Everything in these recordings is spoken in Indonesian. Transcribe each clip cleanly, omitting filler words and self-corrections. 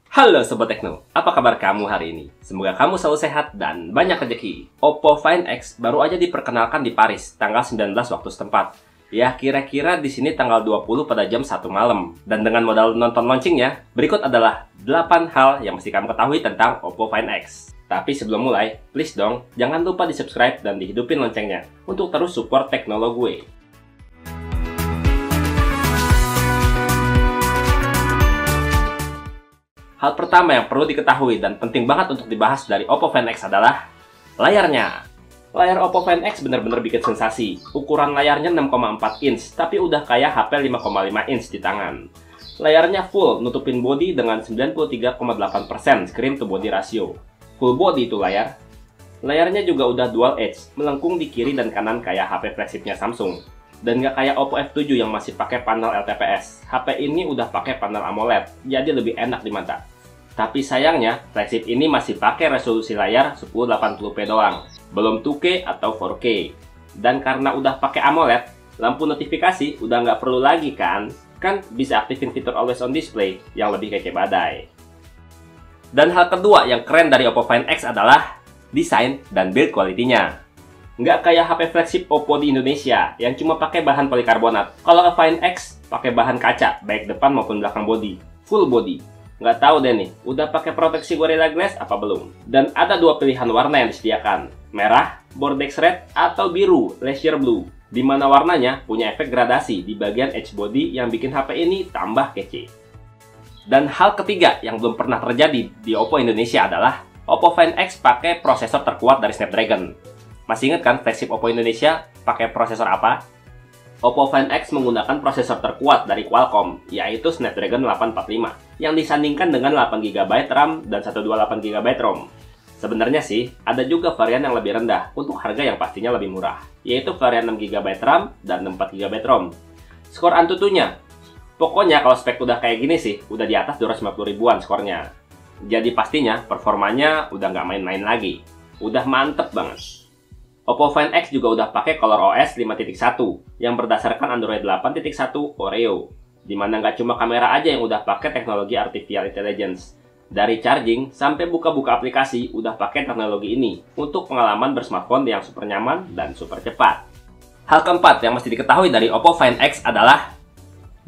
Halo Sobat Tekno, apa kabar kamu hari ini? Semoga kamu selalu sehat dan banyak rezeki. Oppo Find X baru aja diperkenalkan di Paris, tanggal 19 waktu setempat. Ya, kira-kira di sini tanggal 20 pada jam 1 malam. Dan dengan modal nonton launchingnya, berikut adalah 8 hal yang mesti kamu ketahui tentang Oppo Find X. Tapi sebelum mulai, please dong, jangan lupa di subscribe dan dihidupin loncengnya untuk terus support teknologi gue. Hal pertama yang perlu diketahui dan penting banget untuk dibahas dari Oppo Find X adalah layarnya. Layar Oppo Find X benar-benar bikin sensasi. Ukuran layarnya 6,4 inch, tapi udah kayak HP 5,5 inch di tangan. Layarnya full, nutupin body dengan 93,8% screen to body ratio. Full body itu layar. Layarnya juga udah dual edge, melengkung di kiri dan kanan kayak HP flagshipnya Samsung. Dan nggak kayak Oppo F7 yang masih pakai panel LTPS. HP ini udah pakai panel AMOLED, jadi lebih enak di mata. Tapi sayangnya, flagship ini masih pakai resolusi layar 1080p doang, belum 2K atau 4K. Dan karena udah pakai AMOLED, lampu notifikasi udah nggak perlu lagi kan? Kan bisa aktifin fitur Always On Display yang lebih kece badai. Dan hal kedua yang keren dari Oppo Find X adalah desain dan build quality-nya. Nggak kayak HP flagship Oppo di Indonesia yang cuma pakai bahan polikarbonat. Kalau Find X pakai bahan kaca, baik depan maupun belakang body, full body. Nggak tahu deh nih, udah pakai proteksi Gorilla Glass apa belum? Dan ada dua pilihan warna yang disediakan, merah, Bordeaux Red, atau biru, Leisure Blue. Di mana warnanya punya efek gradasi di bagian edge body yang bikin HP ini tambah kece. Dan hal ketiga yang belum pernah terjadi di Oppo Indonesia adalah Oppo Find X pakai prosesor terkuat dari Snapdragon. Masih ingat kan flagship Oppo Indonesia pakai prosesor apa? Oppo Find X menggunakan prosesor terkuat dari Qualcomm, yaitu Snapdragon 845, yang disandingkan dengan 8GB RAM dan 128GB ROM. Sebenarnya sih, ada juga varian yang lebih rendah untuk harga yang pastinya lebih murah, yaitu varian 6GB RAM dan 4GB ROM. Skor Antutunya, pokoknya kalau spek udah kayak gini sih, udah di atas 250 ribuan skornya. Jadi pastinya performanya udah nggak main-main lagi, udah mantep banget. Oppo Find X juga udah pakai ColorOS 5.1 yang berdasarkan Android 8.1 Oreo, dimana nggak cuma kamera aja yang udah pakai teknologi Artificial Intelligence. Dari charging sampai buka-buka aplikasi udah pakai teknologi ini untuk pengalaman bersmartphone yang super nyaman dan super cepat. Hal keempat yang mesti diketahui dari Oppo Find X adalah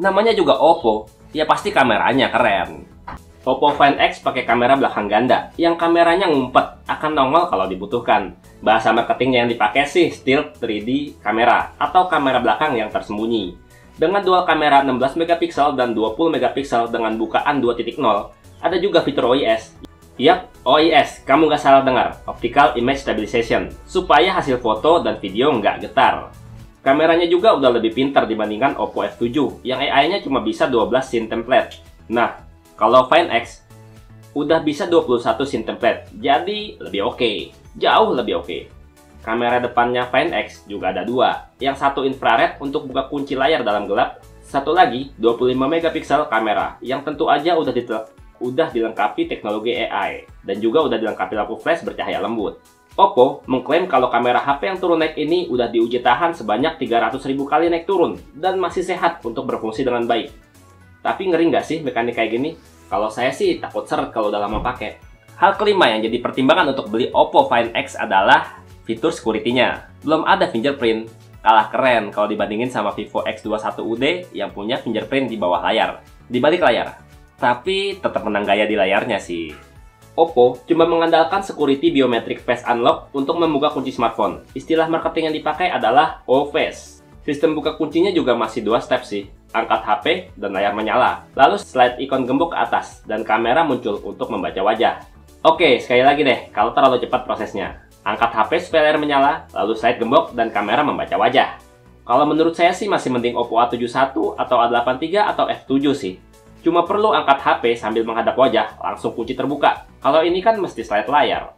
namanya juga Oppo, ya pasti kameranya keren. Oppo Find X pakai kamera belakang ganda, yang kameranya ngumpet, akan nongol kalau dibutuhkan. Bahasa marketingnya yang dipakai sih still 3D kamera, atau kamera belakang yang tersembunyi. Dengan dual kamera 16MP dan 20MP dengan bukaan 2.0, ada juga fitur OIS. Yap, OIS, kamu nggak salah dengar, Optical Image Stabilization, supaya hasil foto dan video nggak getar. Kameranya juga udah lebih pintar dibandingkan Oppo F7, yang AI-nya cuma bisa 12 scene template. Nah, kalau Find X udah bisa 21 scene template, jadi lebih oke, jauh lebih oke. Kamera depannya Find X juga ada dua, yang satu infrared untuk buka kunci layar dalam gelap, satu lagi 25MP kamera, yang tentu aja udah dilengkapi teknologi AI, dan juga udah dilengkapi lampu flash bercahaya lembut. Oppo mengklaim kalau kamera HP yang turun naik ini udah diuji tahan sebanyak 300.000 kali naik turun, dan masih sehat untuk berfungsi dengan baik. Tapi ngeri nggak sih mekanik kayak gini? Kalau saya sih takut seret kalau udah lama pakai. Hal kelima yang jadi pertimbangan untuk beli Oppo Find X adalah fitur security-nya. Belum ada fingerprint, kalah keren kalau dibandingin sama Vivo X21UD yang punya fingerprint di bawah layar, di balik layar. Tapi tetap menang gaya di layarnya sih. Oppo cuma mengandalkan security biometric face unlock untuk membuka kunci smartphone. Istilah marketing yang dipakai adalah All Face. Sistem buka kuncinya juga masih 2 step sih. Angkat HP dan layar menyala. Lalu slide ikon gembok ke atas dan kamera muncul untuk membaca wajah. Oke, sekali lagi deh, kalau terlalu cepat prosesnya. Angkat HP supaya layar menyala, lalu slide gembok dan kamera membaca wajah. Kalau menurut saya sih masih mending Oppo A71 atau A83 atau F7 sih. Cuma perlu angkat HP sambil menghadap wajah, langsung kunci terbuka. Kalau ini kan mesti slide layar.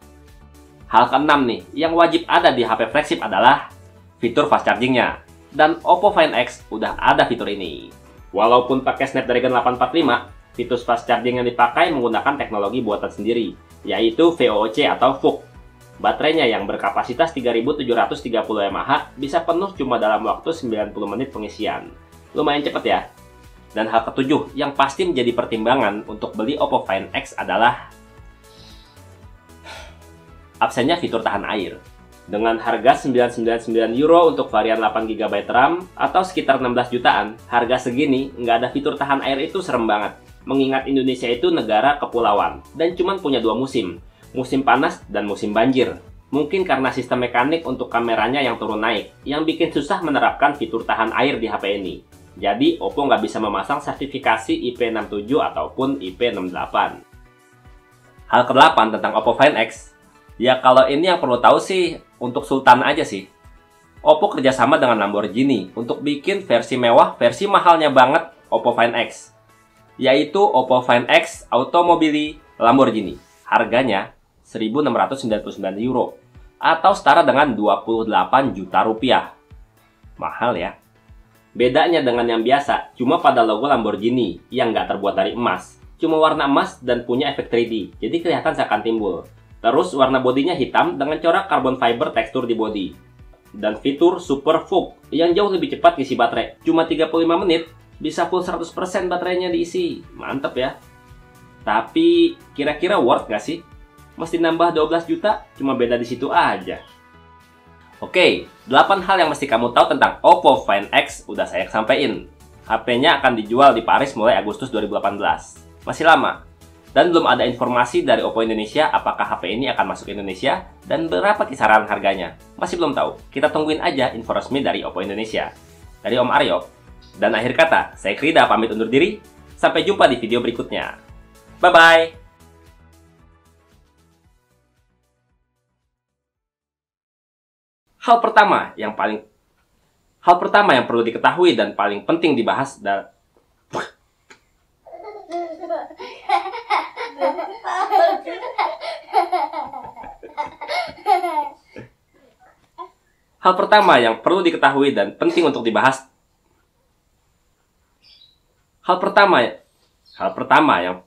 Hal keenam nih, yang wajib ada di HP flagship adalah fitur fast charging-nya. Dan Oppo Find X udah ada fitur ini. Walaupun pakai Snapdragon 845, fitur fast charging yang dipakai menggunakan teknologi buatan sendiri, yaitu VOC atau VOOC. Baterainya yang berkapasitas 3730 mAh bisa penuh cuma dalam waktu 90 menit pengisian. Lumayan cepet ya. Dan hal ketujuh yang pasti menjadi pertimbangan untuk beli Oppo Find X adalah absennya fitur tahan air. Dengan harga 999 euro untuk varian 8 GB RAM atau sekitar 16 jutaan, harga segini nggak ada fitur tahan air itu serem banget. Mengingat Indonesia itu negara kepulauan dan cuma punya dua musim, musim panas dan musim banjir. Mungkin karena sistem mekanik untuk kameranya yang turun naik, yang bikin susah menerapkan fitur tahan air di HP ini. Jadi, Oppo nggak bisa memasang sertifikasi IP67 ataupun IP68. Hal ke-8 tentang Oppo Find X. Ya, kalau ini yang perlu tahu sih, untuk Sultan aja sih. Oppo kerjasama dengan Lamborghini untuk bikin versi mewah, versi mahalnya banget Oppo Find X. Yaitu Oppo Find X Automobili Lamborghini. Harganya 1.699 euro. Atau setara dengan 28 juta rupiah. Mahal ya. Bedanya dengan yang biasa, cuma pada logo Lamborghini yang nggak terbuat dari emas. Cuma warna emas dan punya efek 3D, jadi kelihatan seakan timbul. Terus warna bodinya hitam dengan corak carbon fiber tekstur di bodi. Dan fitur Super Fog yang jauh lebih cepat ngisi baterai. Cuma 35 menit, bisa full 100% baterainya diisi. Mantep ya. Tapi kira-kira worth nggak sih? Mesti nambah 12 juta, cuma beda di situ aja. Oke, 8 hal yang mesti kamu tahu tentang Oppo Find X udah saya sampaikan. HP-nya akan dijual di Paris mulai Agustus 2018. Masih lama. Dan belum ada informasi dari Oppo Indonesia apakah HP ini akan masuk Indonesia dan berapa kisaran harganya. Masih belum tahu. Kita tungguin aja info resmi dari Oppo Indonesia. Dari Om Aryo. Dan akhir kata, saya Krida pamit undur diri. Sampai jumpa di video berikutnya. Bye-bye! Hal pertama yang perlu diketahui dan paling penting dibahas Hal pertama yang perlu diketahui dan penting untuk dibahas. Hal pertama yang